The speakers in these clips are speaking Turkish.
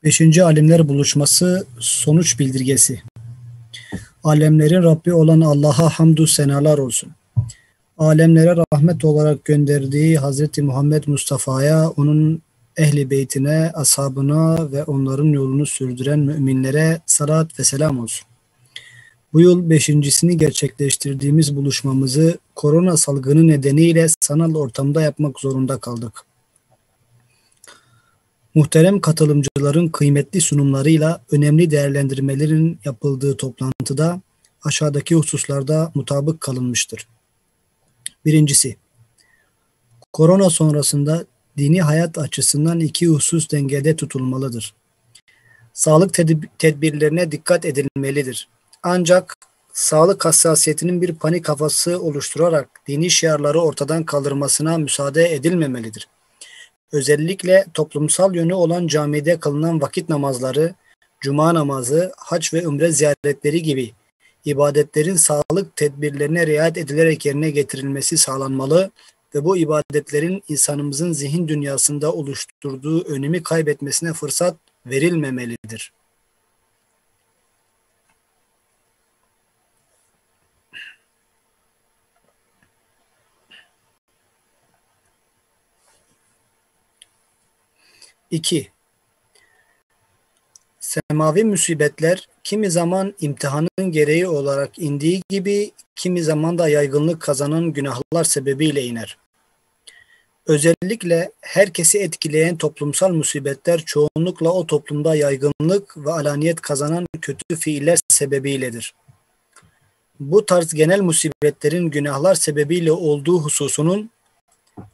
Beşinci Alemler Buluşması Sonuç Bildirgesi. Alemlerin Rabbi olan Allah'a hamdü senalar olsun. Alemlere rahmet olarak gönderdiği Hz. Muhammed Mustafa'ya, onun ehli beytine, ashabına ve onların yolunu sürdüren müminlere salat ve selam olsun. Bu yıl beşincisini gerçekleştirdiğimiz buluşmamızı korona salgını nedeniyle sanal ortamda yapmak zorunda kaldık. Muhterem katılımcıların kıymetli sunumlarıyla önemli değerlendirmelerin yapıldığı toplantıda aşağıdaki hususlarda mutabık kalınmıştır. Birincisi, korona sonrasında dini hayat açısından iki husus dengede tutulmalıdır. Sağlık tedbirlerine dikkat edilmelidir. Ancak sağlık hassasiyetinin bir panik havası oluşturarak dini şiarları ortadan kaldırmasına müsaade edilmemelidir. Özellikle toplumsal yönü olan camide kılınan vakit namazları, cuma namazı, hac ve ümre ziyaretleri gibi ibadetlerin sağlık tedbirlerine riayet edilerek yerine getirilmesi sağlanmalı ve bu ibadetlerin insanımızın zihin dünyasında oluşturduğu önemi kaybetmesine fırsat verilmemelidir. İki, semavi musibetler kimi zaman imtihanın gereği olarak indiği gibi kimi zaman da yaygınlık kazanan günahlar sebebiyle iner. Özellikle herkesi etkileyen toplumsal musibetler çoğunlukla o toplumda yaygınlık ve alaniyet kazanan kötü fiiller sebebiyledir. Bu tarz genel musibetlerin günahlar sebebiyle olduğu hususunun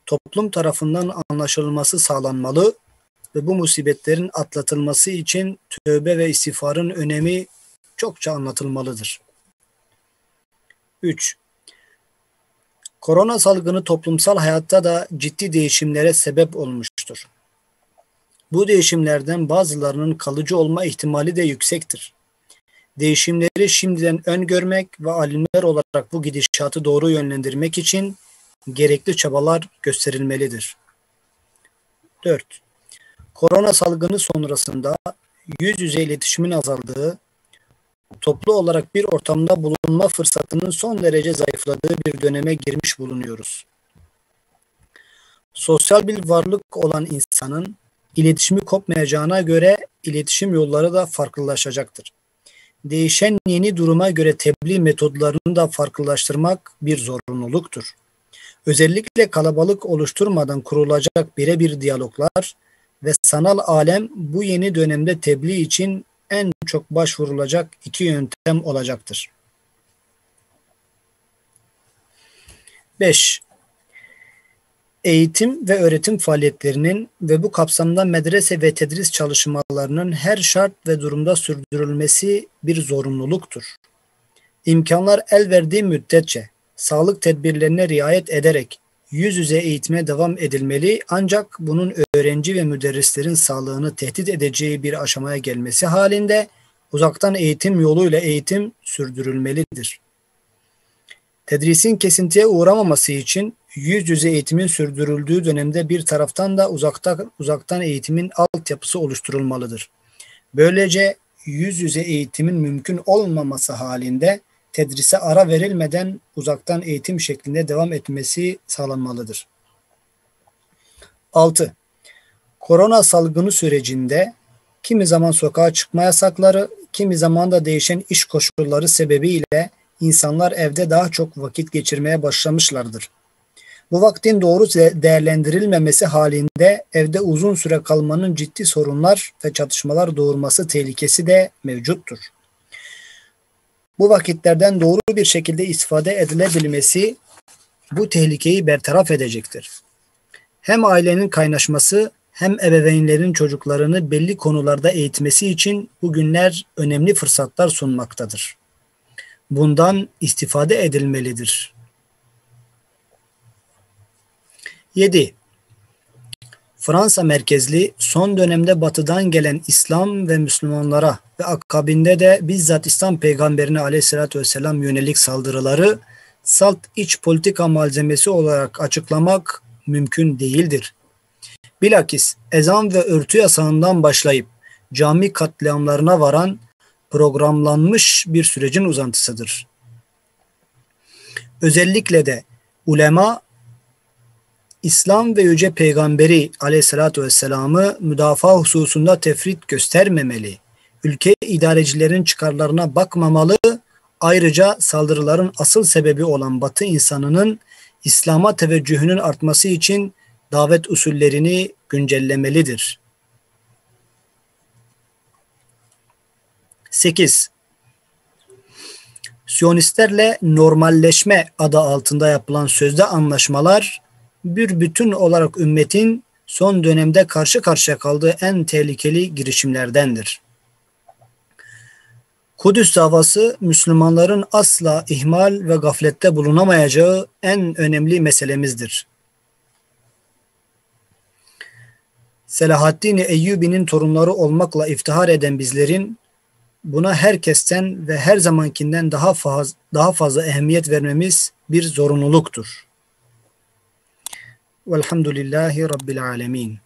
toplum tarafından anlaşılması sağlanmalı ve bu musibetlerin atlatılması için tövbe ve istiğfarın önemi çokça anlatılmalıdır. 3. Korona salgını toplumsal hayatta da ciddi değişimlere sebep olmuştur. Bu değişimlerden bazılarının kalıcı olma ihtimali de yüksektir. Değişimleri şimdiden öngörmek ve alimler olarak bu gidişatı doğru yönlendirmek için gerekli çabalar gösterilmelidir. 4. Korona salgını sonrasında yüz yüze iletişimin azaldığı, toplu olarak bir ortamda bulunma fırsatının son derece zayıfladığı bir döneme girmiş bulunuyoruz. Sosyal bir varlık olan insanın iletişimi kopmayacağına göre iletişim yolları da farklılaşacaktır. Değişen yeni duruma göre tebliğ metodlarını da farklılaştırmak bir zorunluluktur. Özellikle kalabalık oluşturmadan kurulacak birebir diyaloglar ve sanal alem bu yeni dönemde tebliğ için en çok başvurulacak iki yöntem olacaktır. 5. Eğitim ve öğretim faaliyetlerinin ve bu kapsamda medrese ve tedris çalışmalarının her şart ve durumda sürdürülmesi bir zorunluluktur. İmkanlar el verdiği müddetçe sağlık tedbirlerine riayet ederek yüz yüze eğitime devam edilmeli, ancak bunun öğrenci ve müderrislerin sağlığını tehdit edeceği bir aşamaya gelmesi halinde uzaktan eğitim yoluyla eğitim sürdürülmelidir. Tedrisin kesintiye uğramaması için yüz yüze eğitimin sürdürüldüğü dönemde bir taraftan da uzaktan eğitimin altyapısı oluşturulmalıdır. Böylece yüz yüze eğitimin mümkün olmaması halinde tedrise ara verilmeden uzaktan eğitim şeklinde devam etmesi sağlanmalıdır. 6. Korona salgını sürecinde kimi zaman sokağa çıkma yasakları, kimi zaman da değişen iş koşulları sebebiyle insanlar evde daha çok vakit geçirmeye başlamışlardır. Bu vaktin doğru değerlendirilmemesi halinde evde uzun süre kalmanın ciddi sorunlar ve çatışmalar doğurması tehlikesi de mevcuttur. Bu vakitlerden doğru bir şekilde istifade edilebilmesi bu tehlikeyi bertaraf edecektir. Hem ailenin kaynaşması hem ebeveynlerin çocuklarını belli konularda eğitmesi için bu günler önemli fırsatlar sunmaktadır. Bundan istifade edilmelidir. 7. Fransa merkezli son dönemde batıdan gelen İslam ve Müslümanlara ve akabinde de bizzat İslam peygamberine aleyhissalatü vesselam yönelik saldırıları salt iç politika malzemesi olarak açıklamak mümkün değildir. Bilakis ezan ve örtü yasağından başlayıp cami katliamlarına varan programlanmış bir sürecin uzantısıdır. Özellikle de ulema, İslam ve Yüce Peygamberi Aleyhisselatü Vesselam'ı müdafaa hususunda tefrit göstermemeli, ülke idarecilerin çıkarlarına bakmamalı, ayrıca saldırıların asıl sebebi olan Batı insanının İslam'a teveccühünün artması için davet usullerini güncellemelidir. 8. Siyonistlerle normalleşme adı altında yapılan sözde anlaşmalar, bir bütün olarak ümmetin son dönemde karşı karşıya kaldığı en tehlikeli girişimlerdendir. Kudüs davası, Müslümanların asla ihmal ve gaflette bulunamayacağı en önemli meselemizdir. Selahaddin Eyyubi'nin torunları olmakla iftihar eden bizlerin buna herkesten ve her zamankinden daha fazla ehemmiyet vermemiz bir zorunluluktur. Velhamdülillahi Rabbil alemin.